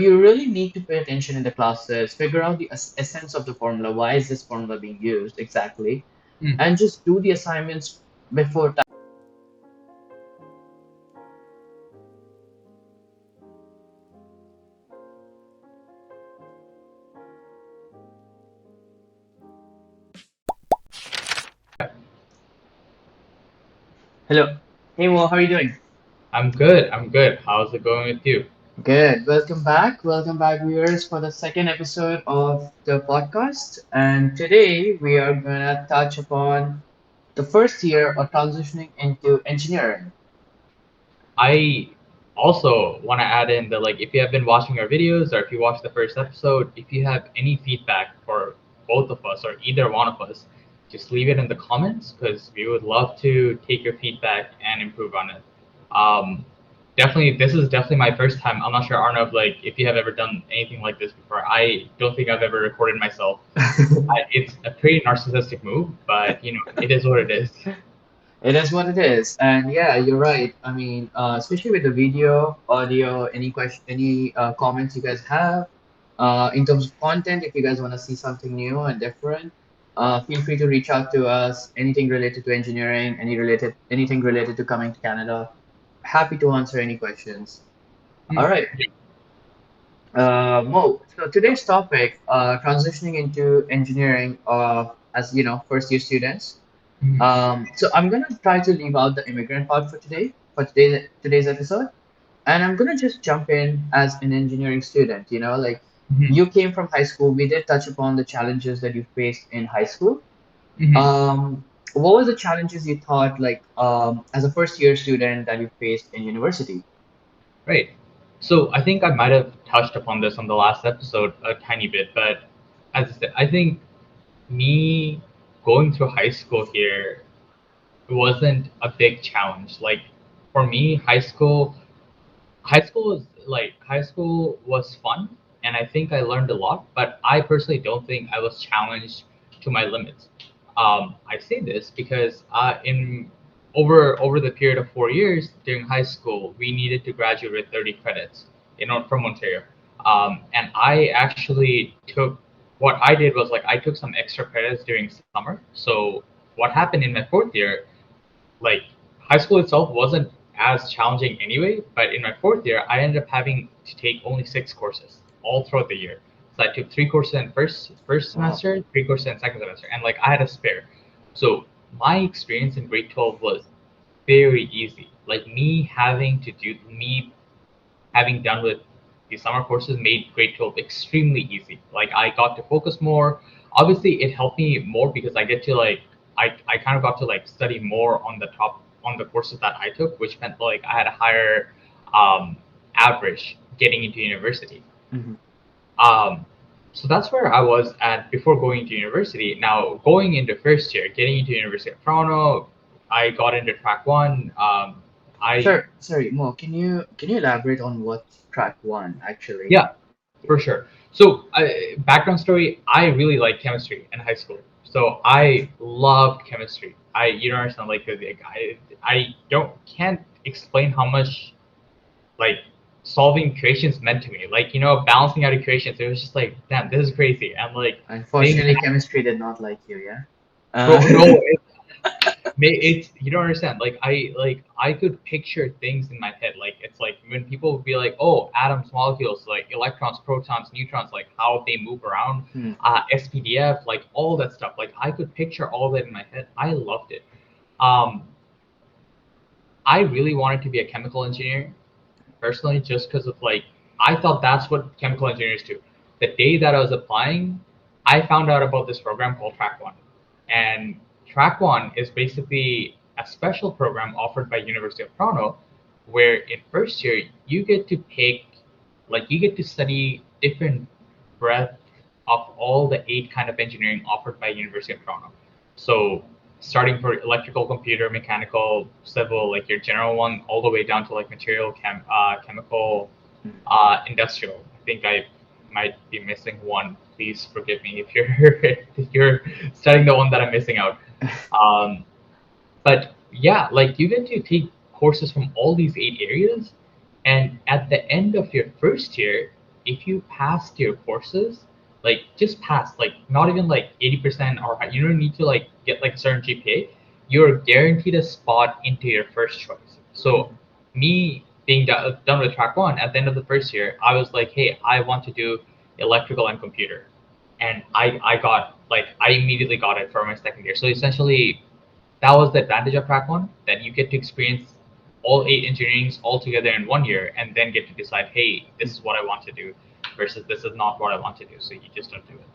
You really need to pay attention in the classes, figure out the essence of the formula. Why is this formula being used exactly? Mm. And just do the assignments before time. Hello. Hey Mo, how are you doing? I'm good. I'm good. How's it going with you? Good. Welcome back. Welcome back, viewers, for the second episode of the podcast. And today we are going to touch upon the first year of transitioning into engineering. I also want to add in that, like, if you have been watching our videos or if you watched the first episode, if you have any feedback for both of us or either one of us, just leave it in the comments because we would love to take your feedback and improve on it. Um, Definitely, this is definitely my first time. I'm not sure, Arnav, like, if you have ever done anything like this before. I don't think I've ever recorded myself. It's a pretty narcissistic move, but it is what it is. It is what it is, and yeah, you're right. I mean, especially with the video, audio, any question, any comments you guys have, in terms of content, if you guys want to see something new and different, feel free to reach out to us. Anything related to engineering, anything related to coming to Canada, happy to answer any questions. All Hmm. right, Mo. So today's topic, transitioning into engineering, as you know, first year students. Hmm. So I'm gonna try to leave out the immigrant part for today, for today's episode, and I'm gonna just jump in as an engineering student. Like Hmm. you came from high school. We did touch upon the challenges that you faced in high school. Hmm. What were the challenges you thought, like, as a first year student that you faced in university? Right. So I think I might have touched upon this on the last episode a tiny bit, but as I said, I think me going through high school here wasn't a big challenge. Like for me, high school was fun, and I think I learned a lot. But I personally don't think I was challenged to my limits. I say this because in over the period of 4 years during high school, we needed to graduate with 30 credits from Ontario, and I actually took what I did was like I took some extra credits during summer. So what happened in my fourth year, like high school itself wasn't as challenging anyway, but in my fourth year, I ended up having to take only 6 courses all throughout the year. So I took 3 courses in first Wow. semester, 3 courses in second semester, and like I had a spare. So my experience in grade 12 was very easy. Like me having done with the summer courses made grade 12 extremely easy. Like I got to focus more. Obviously, it helped me more because I get to like I kind of got to like study more on the courses that I took, which meant like I had a higher um, average getting into university. Hmm. Um, so that's where I was at before going to university. Now going into first year, getting into University of Toronto, I got into track one. I Sorry, Mo. Can you elaborate on what's track one actually? Yeah, for sure. So, background story: I really liked chemistry in high school. So I loved chemistry. You don't understand, like, I don't can't explain how much like solving equations meant to me. Like, balancing out equations. It was just like, damn, this is crazy. And like being, Unfortunately, chemistry did not like you, yeah? bro, no, it's you don't understand. Like I could picture things in my head. Like it's like when people would be like, "Oh, atoms, molecules, like electrons, protons, neutrons, like how they move around, Hmm. SPDF, like all that stuff." Like I could picture all that in my head. I loved it. Um, I really wanted to be a chemical engineer personally, just because of like I thought that's what chemical engineers do. The day that I was applying, I found out about this program called Track One, and Track One is basically a special program offered by University of Toronto, where in first year you get to pick, like you get to study different breadth of all the 8 kind of engineering offered by University of Toronto. So starting for electrical, computer, mechanical, civil, like your general one, all the way down to like material, chemical, Hmm. industrial. I think I might be missing one. Please forgive me if you're if you're studying the one that I'm missing out. Um, but yeah, like you get to take courses from all these 8 areas, and at the end of your first year, if you passed your courses, like just pass, like not even like 80% or you don't need to like get like a certain GPA, you're guaranteed a spot into your first choice. So me being done with track one at the end of the first year, I was like, hey, I want to do electrical and computer, and I got like I immediately got it for my second year. So essentially, that was the advantage of track one, that you get to experience all eight engineerings all together in 1 year, and then get to decide, hey, this is what I want to do, versus this is not what I want to do. So you just don't do it.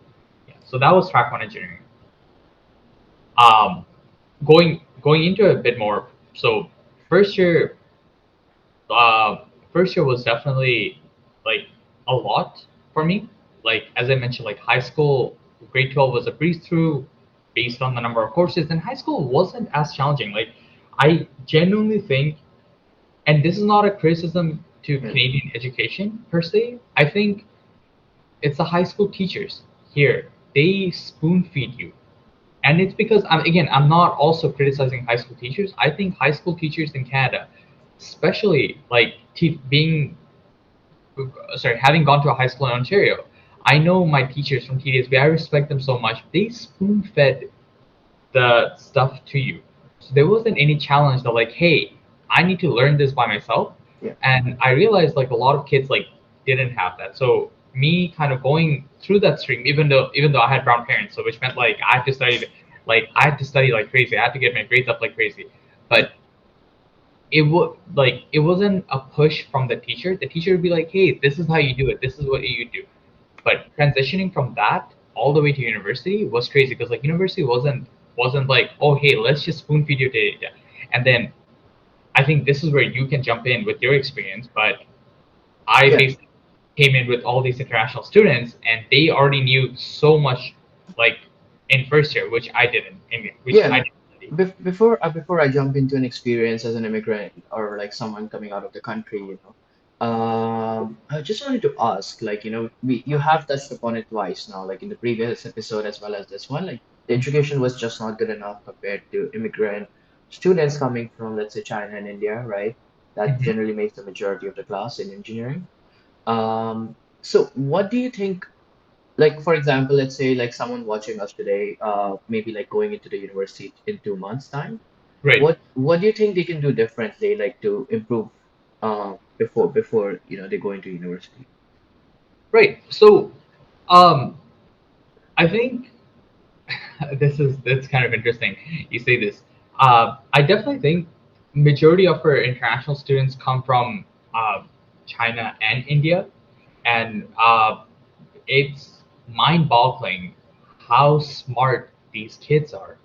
Yeah. So that was track one engineering. Um, going into a bit more. So first year, uh, first year was definitely like a lot for me. Like as I mentioned, like high school, grade 12 was a breeze through based on the number of courses, and high school wasn't as challenging. Like I genuinely think, and this is not a criticism to Yeah. Canadian education per se. I think it's the high school teachers here. They spoon feed you, and it's because I'm not also criticizing high school teachers. I think high school teachers in Canada, especially like being sorry, having gone to a high school in Ontario, I know my teachers from TDSB. I respect them so much. They spoon fed the stuff to you. So there wasn't any challenge that like, hey, I need to learn this by myself. Yeah. And I realized like a lot of kids like didn't have that. So me kind of going through that stream, even though I had brown parents, so which meant like I had to study like crazy. I had to get my grades up like crazy. Yeah. But it wasn't a push from the teacher. The teacher would be like, hey, this is how you do it. This is what you do. But transitioning from that all the way to university was crazy because like university wasn't like, oh hey, let's just spoon feed your data. And then I think this is where you can jump in with your experience. But I Yeah. basically came in with all these international students, and they already knew so much, like in first year, which I didn't, and which Yeah. I No. didn't study. Before I jump into an experience as an immigrant or like someone coming out of the country, I just wanted to ask, like, you have touched upon it twice now, like in the previous episode as well as this one, like the education was just not good enough compared to immigrant students coming from, let's say, China and India, right? That Mhm. generally makes the majority of the class in engineering. So what do you think? Like, for example, let's say like someone watching us today, maybe like going into the university in 2 months' time. Right, What do you think they can do differently, like to improve before they go into university? right. So, um, I think that's kind of interesting. You say this. I definitely think majority of our international students come from China and India, and it's mind-boggling how smart these kids are.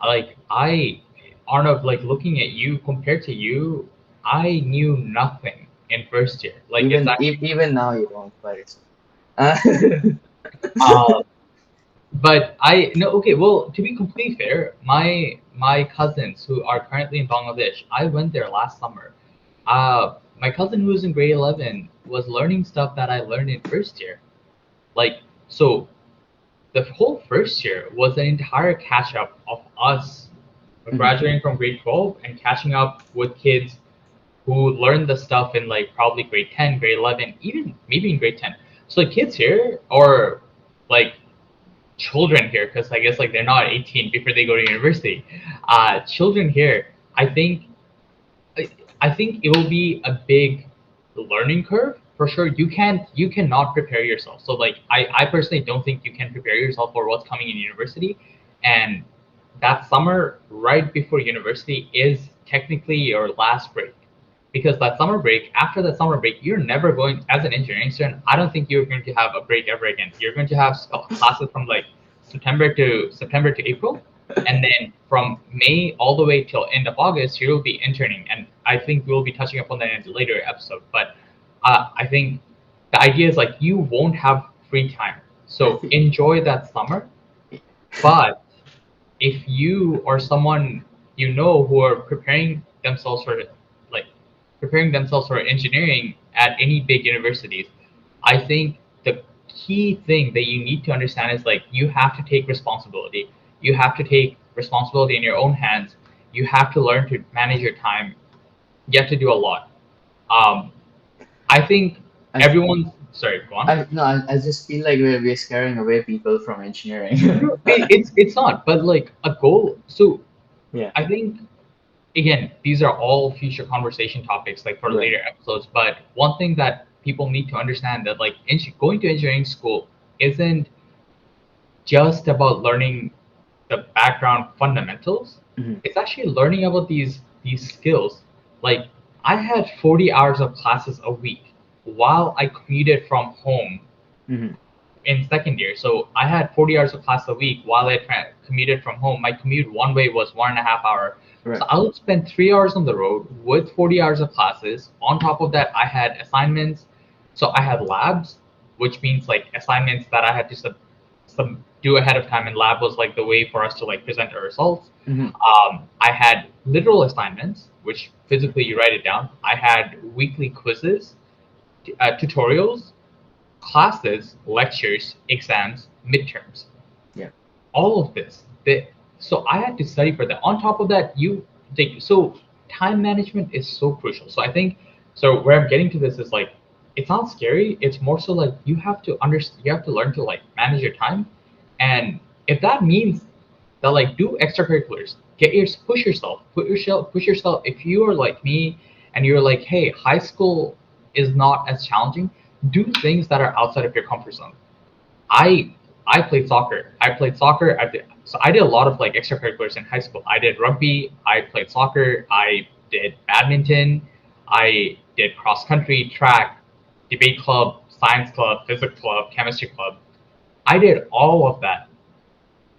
Like Arnav, like looking at you compared to you, I knew nothing in first year. Like it's actually. Even now you don't, but it's okay. Uh, But I no okay. Well, to be completely fair, my cousins who are currently in Bangladesh, I went there last summer. My cousin who was in grade 11 was learning stuff that I learned in first year. Like so, the whole first year was an entire catch up of us Mhm. graduating from grade 12 and catching up with kids who learned the stuff in like probably grade 10, grade 11, even maybe in grade 10. So like kids here or like children here because I guess like they're not 18 before they go to university. Children here, I think I, I think it will be a big learning curve for sure. You cannot prepare yourself. So like I personally don't think you can prepare yourself for what's coming in university, and that summer right before university is technically your last break because that summer break after that summer break you're never going as an engineering student. I don't think you're going to have a break ever again. You're going to have classes from like September to April, and then from May all the way till end of August, you will be interning, and I think we'll be touching upon that in a later episode. But I think the idea is like you won't have free time, I so think. enjoy that summer. But if you or someone you know who are like preparing themselves for engineering at any big universities, I think the key thing that you need to understand is like you have to take responsibility. You have to take responsibility in your own hands. You have to learn to manage your time. You have to do a lot. Um, I think I everyone. Sorry, go on. I no, I just feel like we're scaring away people from No, engineering. no, it's not. But like a goal. So Yeah, I think again, these are all future conversation topics, like for right. later episodes. But one thing that people need to understand that like going to engineering school isn't just about learning the background fundamentals. Hmm. It's actually learning about these skills. Like I had 40 hours of classes a week while I commuted from home Hmm. in second year. So I had 40 hours of class a week while I commuted from home. My commute one way was 1.5 hour. So Right. I would spend 3 hours on the road with 40 hours of classes. On top of that, I had assignments. So I had labs, which means like assignments that I had to do ahead of time. And lab was like the way for us to like present our results. Hmm. I had literal assignments, which physically you write it down. I had weekly quizzes, tutorials, classes, lectures, exams, midterms, Yeah. all of this. So I had to study for that. On top of that, you take so time management is so crucial. So I think so. Where I'm getting to this is like it's not scary. It's more so like you have to understand. You have to learn to like manage your time, and if that means that like do extracurriculars, push yourself. If you are like me and you're like, hey, high school is not as challenging, do things that are outside of your comfort zone. I I played soccer. So I did a lot of like extracurriculars in high school. I did rugby. I played soccer. I did badminton. I did cross country, track, debate club, science club, physics club, chemistry club. I did all of that,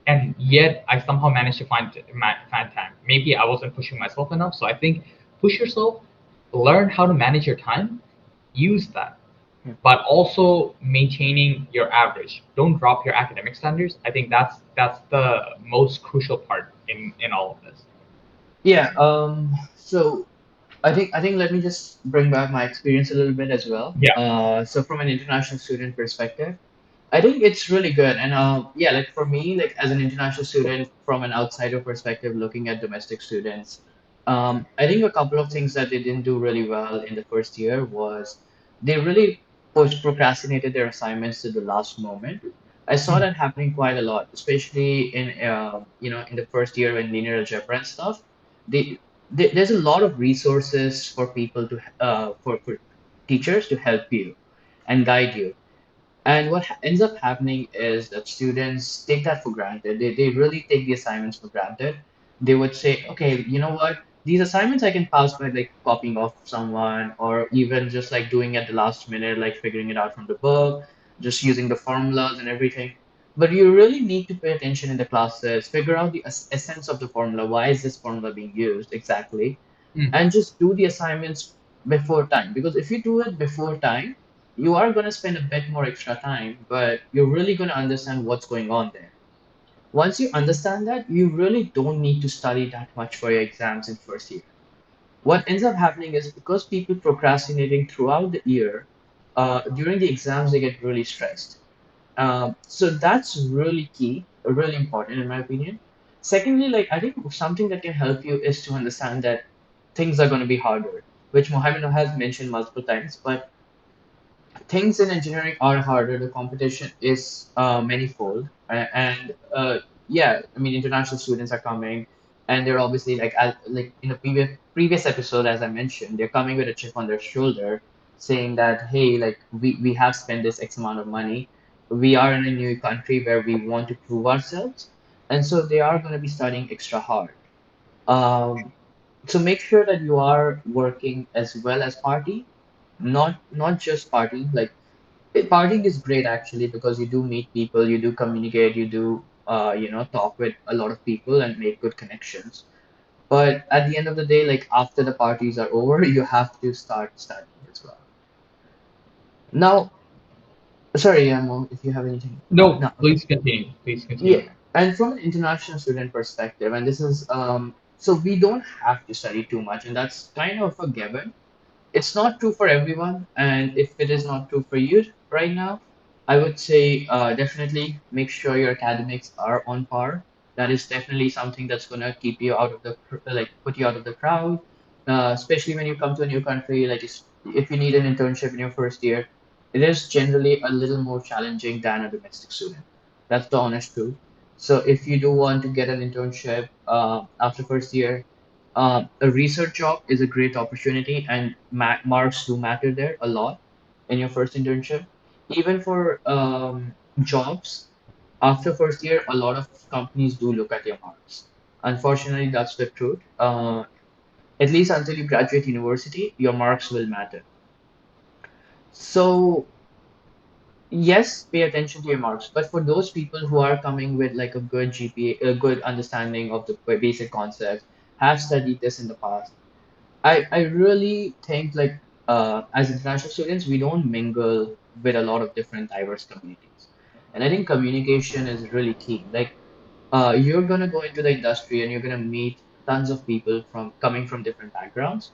and yet I somehow managed to find time. Maybe I wasn't pushing myself enough. So I think push yourself, learn how to manage your time, use that, Yeah. but also maintaining your average. Don't drop your academic standards. I think that's the most crucial part in all of this. Yeah. So I think let me just bring back my experience a little bit as well. Yeah. So from an international student perspective, I think it's really good. And yeah, like for me, like as an international student from an outsider perspective, looking at domestic students, I think a couple of things that they didn't do really well in the first year was they really procrastinated their assignments to the last moment. I saw Mm, that happening quite a lot, especially in in the first year in linear algebra and stuff. They, there's a lot of resources for people to for teachers to help you and guide you, and what ends up happening is that students take that for granted. They really take the assignments for granted. They would say, okay, you know what? These assignments I can pass by like copying off someone or even just like doing at the last minute, like figuring it out from the book, just using the formulas and everything. But you really need to pay attention in the classes, figure out the essence of the formula. Why is this formula being used exactly? mm, And just do the assignments before time. Because if you do it before time, you are going to spend a bit more extra time, but you're really going to understand what's going on there. Once you understand that, you really don't need to study that much for your exams in first year. What ends up happening is because people procrastinating throughout the year, during the exams they get really stressed. So that's really key, really important in my opinion. Secondly, like I think something that can help you is to understand that things are going to be harder, which Mohammed has mentioned multiple times. But things in engineering are harder. The competition is manifold, and yeah, I mean international students are coming, and they're obviously like in the previous episode, as I mentioned, they're coming with a chip on their shoulder, saying that hey, like we have spent this X amount of money, we are in a new country where we want to prove ourselves, and so they are going to be studying extra hard. Um, so make sure that you are working as well as party, not just party like partying is great actually because you do meet people, you do communicate, you do talk with a lot of people and make good connections. But at the end of the day, like after the parties are over, you have to start studying as well. Now, sorry, Mo, if you have anything. no, No, okay. please continue. Please Yeah, continue. and from an international student perspective, and this is so we don't have to study too much, and that's kind of a given. It's not true for everyone, and if it is not true for you right now, I would say definitely make sure your academics are on par. That is definitely something that's gonna keep you out of the like put you out of the crowd, especially when you come to a new country. Like if you need an internship in your first year, it is generally a little more challenging than a domestic student. That's the honest truth. So if you do want to get an internship after first year, a research job is a great opportunity, and marks do matter there a lot in your first internship. Even for jobs after first year, a lot of companies do look at your marks. Unfortunately, that's the truth. At least until you graduate university, your marks will matter. So yes, pay attention to your marks. But for those people who are coming with like a good GPA, a good understanding of the basic concepts, have studied this in the past, I really think like as international students, we don't mingle with a lot of different diverse communities. And I think communication is really key. Like you're gonna go into the industry and you're gonna meet tons of people from coming from different backgrounds.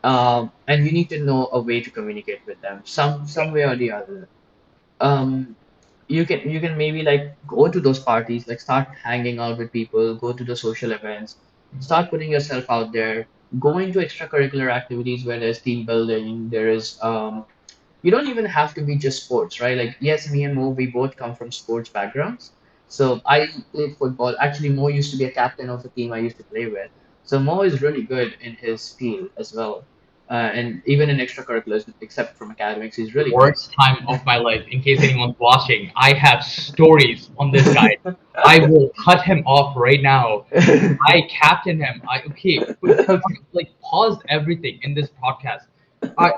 And you need to know a way to communicate with them, some way or the other. Um, you can maybe like go to those parties, like start hanging out with people, go to the social events, start putting yourself out there, go into extracurricular activities where there's team building, there is you don't even have to be just sports, right? Like yes, me and Mo, we both come from sports backgrounds. So I played football. Actually, Mo used to be a captain of the team I used to play with. So Mo is really good in his field as well. And even in extracurriculars, except from academics, he's really good. Worst time of my life. In case anyone's watching, I have stories on this guy. I will cut him off right now. I captain him. I okay, but Okay. like paused everything in this podcast. I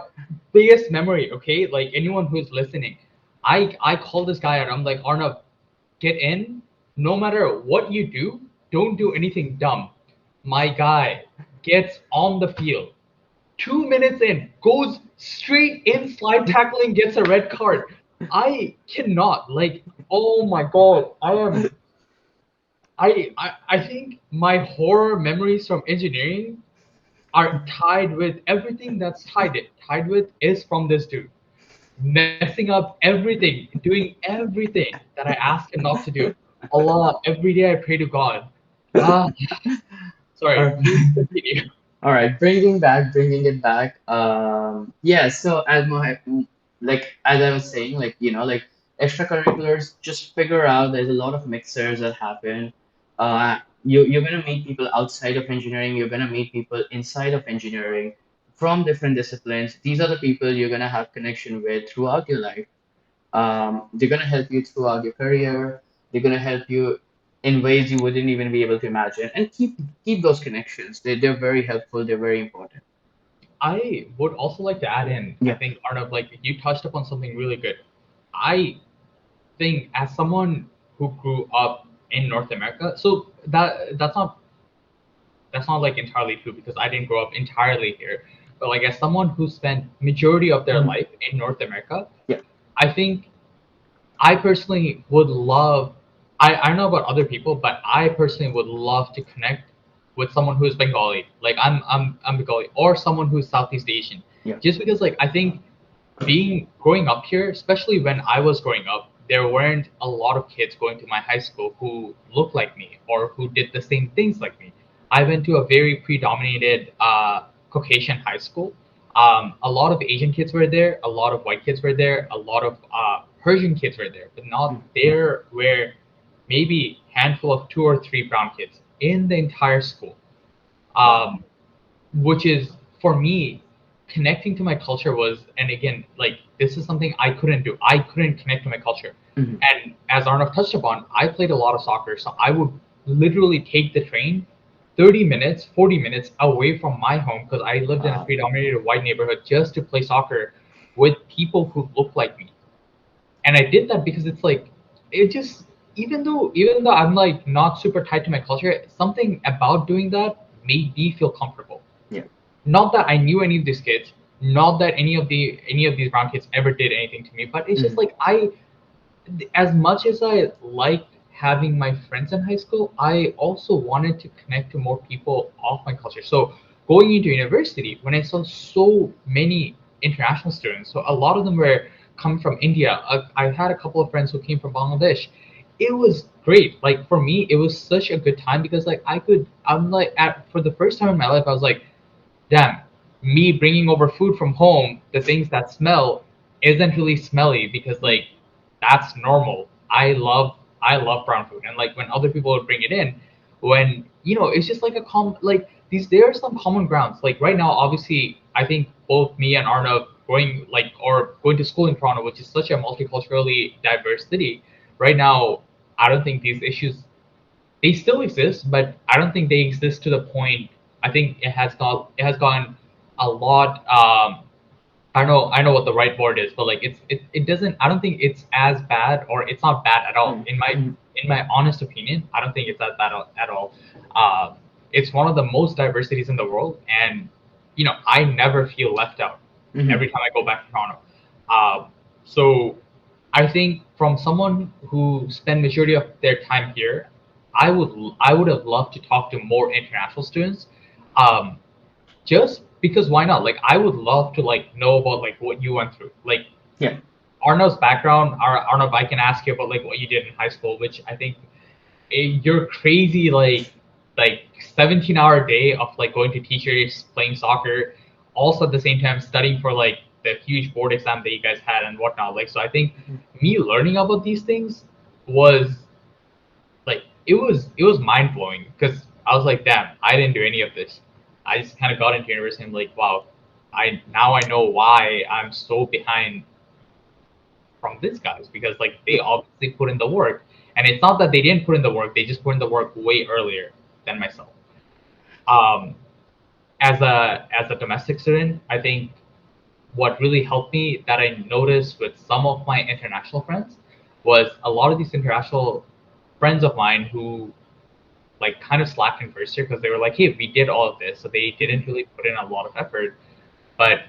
biggest memory, okay? Like anyone who's listening, I call this guy out. I'm like, Arnav, get in. No matter what you do, don't do anything dumb. My guy gets on the field. 2 minutes in, goes straight in, slide tackling, gets a red card. I cannot like. Oh my god, I am. I think my horror memories from engineering are tied with everything that's tied with is from this dude messing up everything, doing everything that I asked him not to do. Allah, every day I pray to God. Ah, sorry, Or please continue. all right, bringing it back. Yeah. So like as I was saying, like like extracurriculars, just figure out there's a lot of mixers that happen. You're gonna meet people outside of engineering. You're gonna meet people inside of engineering from different disciplines. These are the people you're gonna have connection with throughout your life. They're gonna help you throughout your career. They're gonna help you in ways you wouldn't even be able to imagine. And keep those connections. They're very helpful. They're very important. I would also like to add in, I Yeah. think, Arnav, like you touched upon something really good. I think as someone who grew up in North America, so that's not like entirely true because I didn't grow up entirely here. But like as someone who spent majority of their Mhm. life in North America, Yeah. I think I personally would love. I don't know about other people, but I personally would love to connect with someone who is Bengali. Like I'm Bengali, or someone who's Southeast Asian. Yeah. Just because like I think being growing up here, especially when I was growing up, there weren't a lot of kids going to my high school who looked like me or who did the same things like me. I went to a very predominated Caucasian high school. A lot of Asian kids were there, a lot of white kids were there, a lot of Persian kids were there, but not Mhm. there were maybe handful of two or three brown kids in the entire school. Wow. Um, which is for me connecting to my culture was, and again like this is something I couldn't do. I couldn't connect to my culture, Mhm. and as Arnav touched upon, I played a lot of soccer, so I would literally take the train 30 minutes 40 minutes away from my home because I lived in a Wow. predominated white neighborhood just to play soccer with people who look like me. And I did that because it's like it just, even though I'm like not super tied to my culture, something about doing that made me feel comfortable. Yeah. Not that I knew any of these kids, not that any of these brown kids ever did anything to me, but it's just Mhm. like as much as I liked having my friends in high school, I also wanted to connect to more people of my culture. So going into university, when I saw so many international students, so a lot of them were coming from India. I had a couple of friends who came from Bangladesh. It was great. Like for me, it was such a good time because like I'm like at for the first time in my life, I was like, damn, me bringing over food from home, the things that smell. isn't really smelly because Mm, like that's normal. I love brown food, and like when other people would bring it in, when it's just like a common like these there are some common grounds. Like right now, obviously, I think both me and Arnav going to school in Toronto, which is such a multiculturally diverse city. Right now, I don't think these issues they still exist, but I don't think they exist to the point. I think it has gone a lot. I know what the right word is, but like it doesn't. I don't think it's as bad, or it's not bad at all. mm, In my mm, in my honest opinion, I don't think it's as bad at all. Uh, it's one of the most diverse cities in the world, and I never feel left out mm, every time I go back to Toronto. So I think from someone who spend majority of their time here, I would have loved to talk to more international students. Um, just because why not? Like I would love to like know about like what you went through. Like yeah. Arno's background. Arno, I can ask you about like what you did in high school, which I think you're crazy like 17-hour day of like going to teachers, playing soccer, also at the same time studying for like the huge board exam that you guys had and whatnot. Like so I think Mhm. me learning about these things was like it was mind blowing because I was like, damn, I didn't do any of this. I just kind of got into university and like, wow, I know why I'm so behind from these guys because like they Yeah. obviously put in the work, and it's not that they didn't put in the work; they just put in the work way earlier than myself. Um, as a domestic student, I think what really helped me that I noticed with some of my international friends was a lot of these international friends of mine who like kind of slacked in first year because they were like, hey, we did all of this, so they Mhm. didn't really put in a lot of effort. But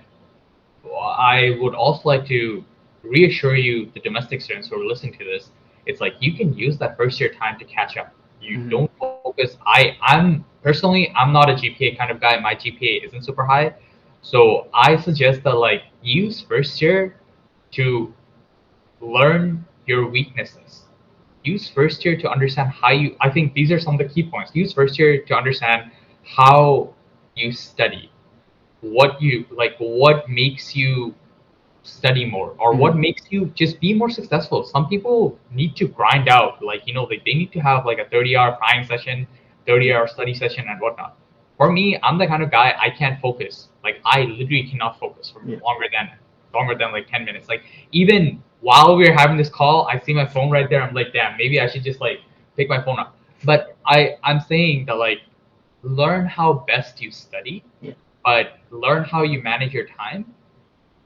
I would also like to reassure you, the domestic students who are listening to this, it's like you can use that first year time to catch up. You Mhm. don't focus. I'm personally, I'm not a GPA kind of guy. My GPA isn't super high, so I suggest that like use first year to learn your weaknesses. Use first year to understand how you. I think these are some of the key points. Use first year to understand how you study, what you like, what makes you study more, or what Mhm. makes you just be more successful. Some people need to grind out, like like they need to have like a 30-hour prime session, Yeah. 30-hour study session, and whatnot. For me, I'm the kind of guy I can't focus. Like I literally cannot focus for Yeah. longer than like 10 minutes. Like even while we're having this call, I see my phone right there. I'm like, damn, maybe I should just like pick my phone up. But I'm saying that like learn how best you study, Yeah. but learn how you manage your time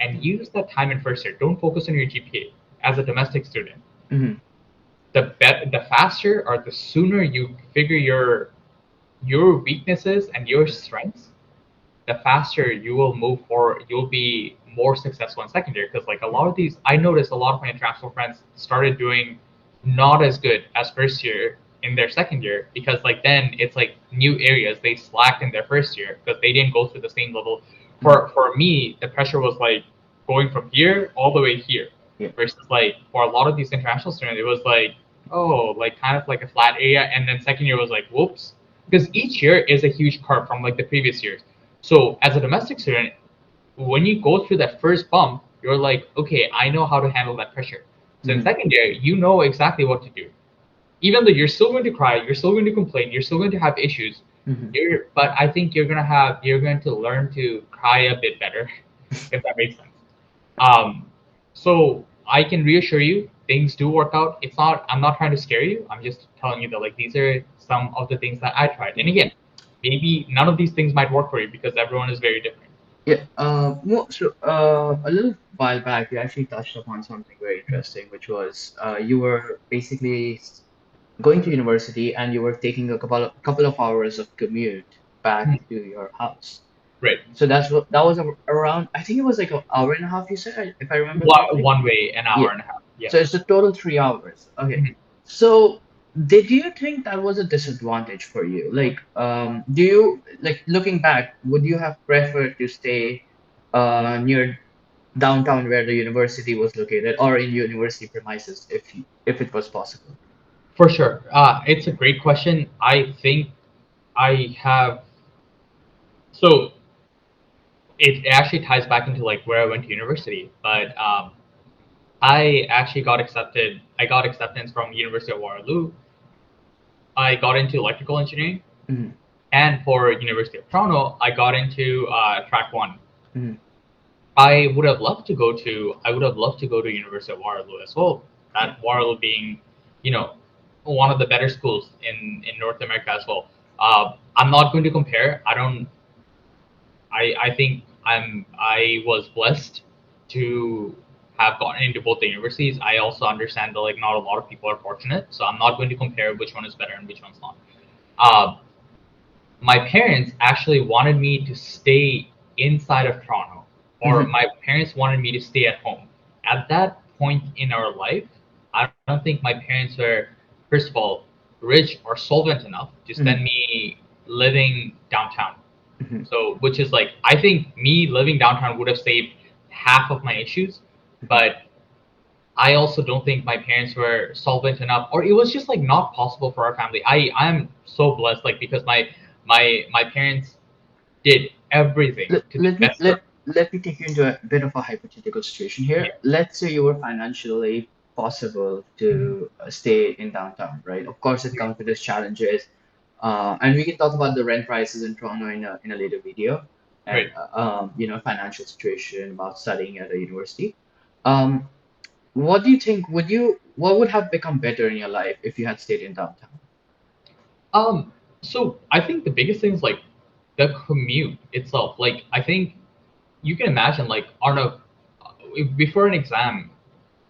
and Mhm. use that time in first year. Don't focus on your GPA as a domestic student. Mhm. The faster or the sooner you figure your weaknesses and your strengths, the faster you will move forward. You'll be more successful in second year because like a Yeah. lot of these, I noticed a lot of my international friends started doing not as good as first year in their second year because like then it's like new areas they slacked in their first year because they didn't go through the same level. Mhm. For me, the pressure was like going from here all the way here Yeah. versus like for a lot of these international students, it was like oh like kind of like a flat area, and then second year was like whoops because each year is a huge curve from like the previous years. So as a domestic student, when you go through that first bump, you're like, okay, I know how to handle that pressure. So in Mhm. second year, you know exactly what to do. Even though you're still going to cry, you're still going to complain, you're still going to have issues. Mhm. But I think you're going to learn to cry a bit better, if that makes sense. Um, so I can reassure you, things do work out. I'm not trying to scare you. I'm just telling you that like these are some of the things that I tried. Yeah. And again, maybe none of these things might work for you because everyone is very different. Yeah. A little while back, you actually touched upon something very interesting, which was you were basically going to university and you were taking a couple of hours of commute back Hmm. to your house. Right. So that was around. I think it was like an hour and a half. You said, if I remember correctly. One way, an Yeah. hour and a half. Yeah. So it's a total 3 hours. Okay. Mhm. So did you think that was a disadvantage for you? Like, do you like looking back, would you have preferred to stay near downtown where the university was located or in university premises if it was possible? For sure. It's a great question. I think I have. So it actually ties back into like where I went to university. But I actually got accepted. I got acceptance from University of Waterloo. I got into electrical engineering, Mm-hmm. and for University of Toronto, I got into track one. Mm-hmm. I would have loved to go to University of Waterloo as well. Yeah. That Waterloo being, you know, one of the better schools in North America as well. I'm not going to compare. I don't. I think I was blessed to have gotten into both the universities. I also understand that like not a lot of people are fortunate, so I'm not going to compare which one is better and which one's not. Uh, my parents actually wanted me to stay inside of Toronto, or Mm-hmm. my parents wanted me to stay at home. At that point in our life, I don't think my parents were, first of all, rich or solvent enough to send Mm-hmm. me living downtown. Mm-hmm. So, which is like, I think me living downtown would have saved half of my issues, Mm-hmm. but I also don't think my parents were solvent enough, or it was just like not possible for our family. I am so blessed, like because my parents did everything let, to the let me best of. let me take you into a bit of a hypothetical situation here. Yeah, Let's say you were financially possible mhm, to stay in downtown, right? Of course, it yeah, comes with its challenges, and we can talk about the rent prices in Toronto in a later video, and right. financial situation about studying at a university. Um, what do you think? What would have become better in your life if you had stayed in downtown? Um, so I think the biggest thing is like the commute itself. Like I think you can imagine like Arnav, before an exam,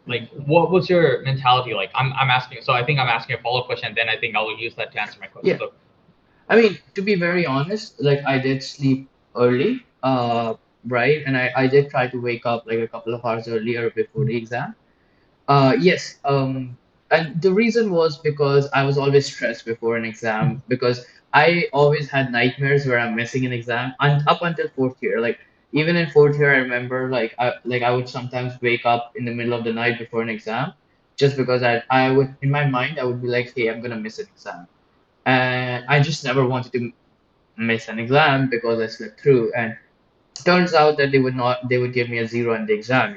like Mhm. what was your mentality like? I'm asking. So I think I'm asking a follow up question. Then I think I will use that to answer my question. Yeah. So I mean, to be very honest, like I did sleep early, right? And I did try to wake up like a couple of hours earlier before the exam. Yes, and the reason was because I was always stressed before an exam because I always had nightmares where I'm missing an exam and up until fourth year. Like even in fourth year, I remember I would sometimes wake up in the middle of the night before an exam just because I would in my mind I would be like, hey, I'm gonna miss an exam. And I just never wanted to miss an exam because I slipped through. And turns out that they would give me a zero in the exam.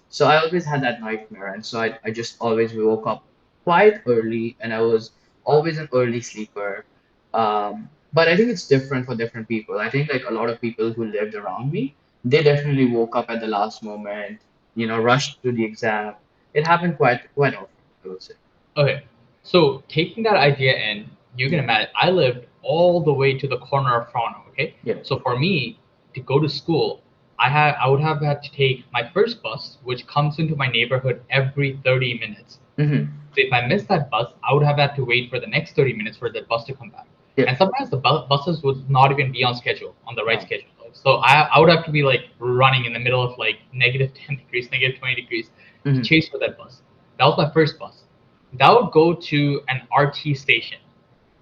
So I always had that nightmare. And so I just always woke up quite early and I was always an early sleeper. But I think it's different for different people. I think like a lot of people who lived around me, they definitely woke up at the last moment, rushed to the exam. It happened quite often, I would say. okay, so taking that idea in, you can Mhm. imagine I lived all the way to the corner of Toronto. Okay, Yeah. so for me to go to school, I would have had to take my first bus, which comes into my neighborhood every 30 minutes. Hmm. So if I missed that bus, I would have had to wait for the next 30 minutes for that bus to come back. Yeah. And sometimes the buses would not even be on schedule, on the right Wow. schedule. So I would have to be like running in the middle of like negative 10 degrees, negative 20 degrees to Hmm. chase for that bus. That was my first bus. That would go to an RT station.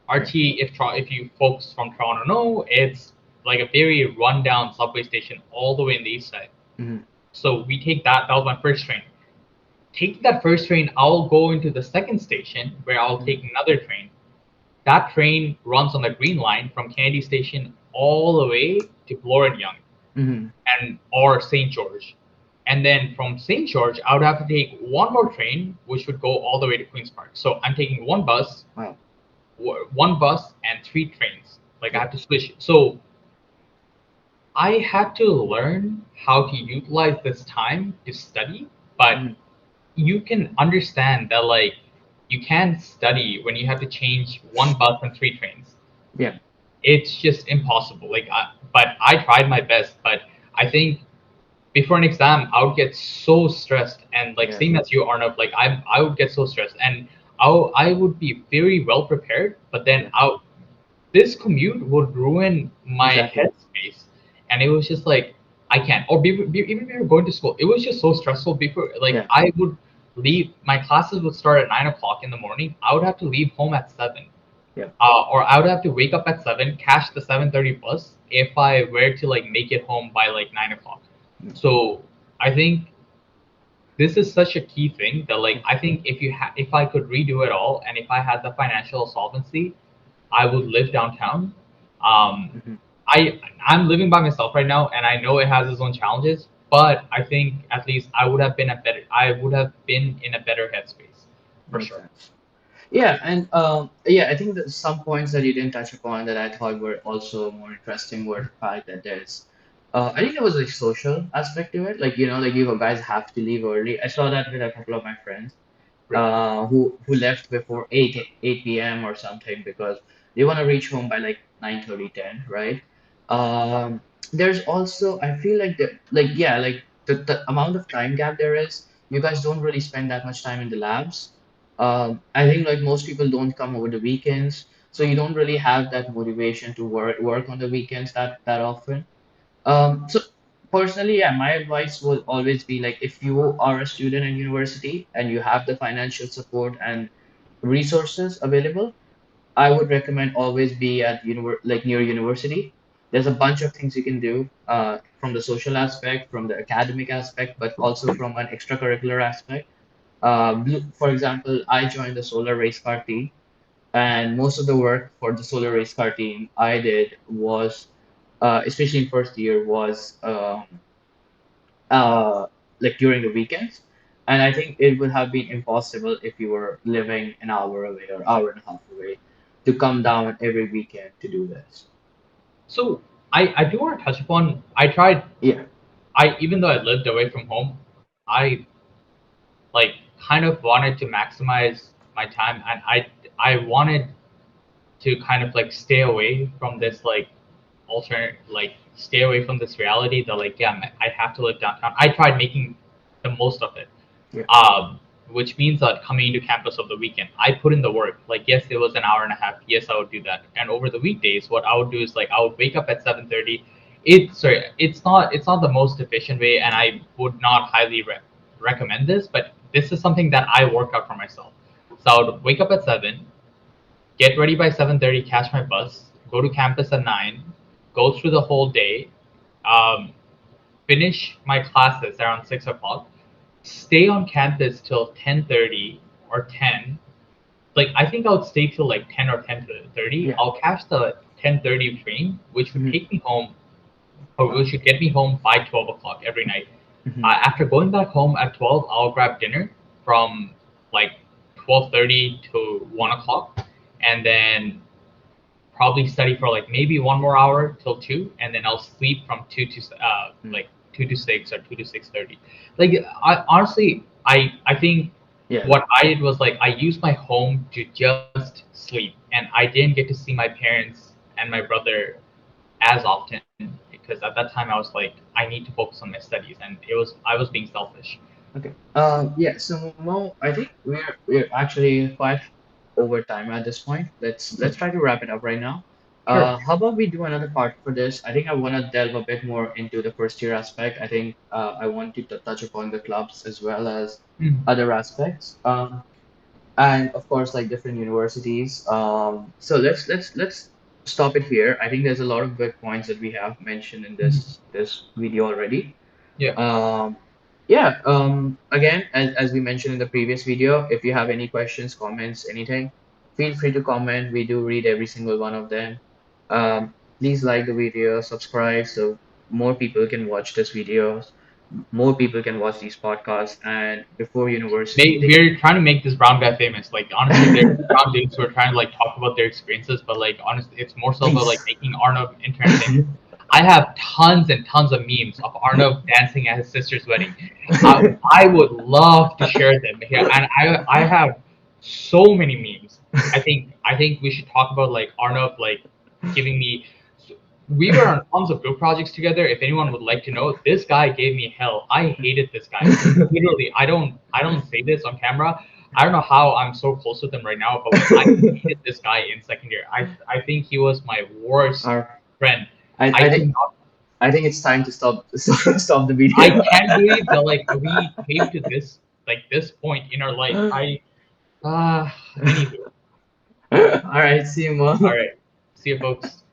Yeah. RT, if you folks from Toronto know, it's like a very rundown subway station all the way in the east side. Hmm. So we take that. That was my first train. Taking that first train, I'll go into the second station where I'll take another train. That train runs on the Green Line from Kennedy Station all the way to Bloor and Yonge Hmm. and or St. George. And then from St. George, I would have to take one more train, which would go all the way to Queens Park. So I'm taking Wow. one bus and three trains. Like I Yeah. have to switch. So I had to learn how to utilize this time to study, but Hmm. you can understand that like you can't study when you have to change one bus and three trains. Yeah. It's just impossible. But I tried my best. But I think before an exam, I would get so stressed, and like Yeah. same as you, Arnav. Like I would get so stressed, and I would be very well prepared. But then Yeah. this commute would ruin my Exactly. headspace, and it was just like I can't. Or even we were going to school, it was just so stressful. Before like Yeah. I would leave, my classes would start at 9 o'clock in the morning. I would have to leave home at 7, Yeah. or I would have to wake up at 7, catch the 7:30 bus if I were to like make it home by like 9 o'clock. Mm. So I think this is such a key thing that like Yeah. I think if I could redo it all and if I had the financial solvency, I would live downtown. Um, Hmm. I'm living by myself right now, and I know it has its own challenges. But I think at least I would have been in a better headspace, for Makes sure. sense. Yeah, and yeah, I think that some points that you didn't touch upon that I thought were also more interesting were the fact that there's, I think there was a social aspect to it. Like, like you guys have to leave early. I saw that with a couple of my friends, Right. who left before 8 p.m. or something because they want to reach home by like 9:30 10, right? Um, there's also, I feel like yeah, like the amount of time gap there is, you guys don't really spend that much time in the labs. I think like most people don't come over the weekends, so you don't really have that motivation to work on the weekends that often. So personally, yeah, my advice will always be like if you are a student in university and you have the financial support and resources available, I would recommend always be at like near university. There's a bunch of things you can do from the social aspect, from the academic aspect, but also from an extracurricular aspect. For example, I joined the solar race car team, and most of the work for the solar race car team I did was, especially in first year, was uh, like during the weekends. And I think it would have been impossible if you were living an hour away or hour and a half away to come down every weekend to do this. So I do want to touch upon. I tried. Yeah. I even though I lived away from home, I like kind of wanted to maximize my time, and I wanted to kind of like stay away from this like alternate like stay away from this reality that like yeah I have to live downtown. I tried making the most of it, Yeah. um, which means that coming into campus of the weekend, I put in the work. Like yes, it was an hour and a half. Yes, I would do that. And over the weekdays, what I would do is like I would wake up at 7:30. It's not the most efficient way, and I would not highly recommend this. But this is something that I work out for myself. So I would wake up at 7, get ready by 7:30, catch my bus, go to campus at 9, go through the whole day, um, finish my classes around 6 o'clock, stay on campus till 10:30 or 10. Like I think I would stay till like 10 or 10:30. Yeah. I'll catch the 10:30 train, which would Hmm. take me home, or which should get me home by 12 o'clock every night. Hmm. After going back home at 12, I'll grab dinner from like 12:30 to 1 o'clock, and then probably study for like maybe 1 more hour till 2, and then I'll sleep from 2 to like 2 to 6 or 2 to 6:30. Like I honestly I think Yeah. what I did was like I used my home to just sleep, and I didn't get to see my parents and my brother as often because at that time I was like I need to focus on my studies, and I was being selfish. Okay. Yeah. So Mo, I think we're actually quite over time at this point. Let's try to wrap it up right now. Sure. How about we do another part for this? I think I want to delve a bit more into the first year aspect. I think I want to touch upon the clubs as well as Mhm. other aspects. And of course, like different universities. So let's stop it here. I think there's a lot of good points that we have mentioned in Mhm. this video already. Yeah. Um, yeah, again, as we mentioned in the previous video, if you have any questions, comments, anything, feel free to comment. We do read every single one of them. Please like the video, subscribe so more people can watch this videos, more people can watch these podcasts, and before university, We're trying to make this brown guy famous. Like honestly, there's brown dudes who are trying to like talk about their experiences, but like honestly, it's more so about like please. making Arnav entertaining. I have tons and tons of memes of Arnav dancing at his sister's wedding. I would love to share them here, and I have so many memes. I think we should talk about like Arnav like giving me. We were on tons of group projects together. If anyone would like to know, this guy gave me hell. I hated this guy. Literally, I don't say this on camera. I don't know how I'm so close with him right now, but like I hated this guy in second year. I think he was my worst Our, friend. I I think cannot I think it's time to stop stop the I video. can't believe that like we came to this point in our life. I anywho. All right, see you, All Mo. right. See you folks.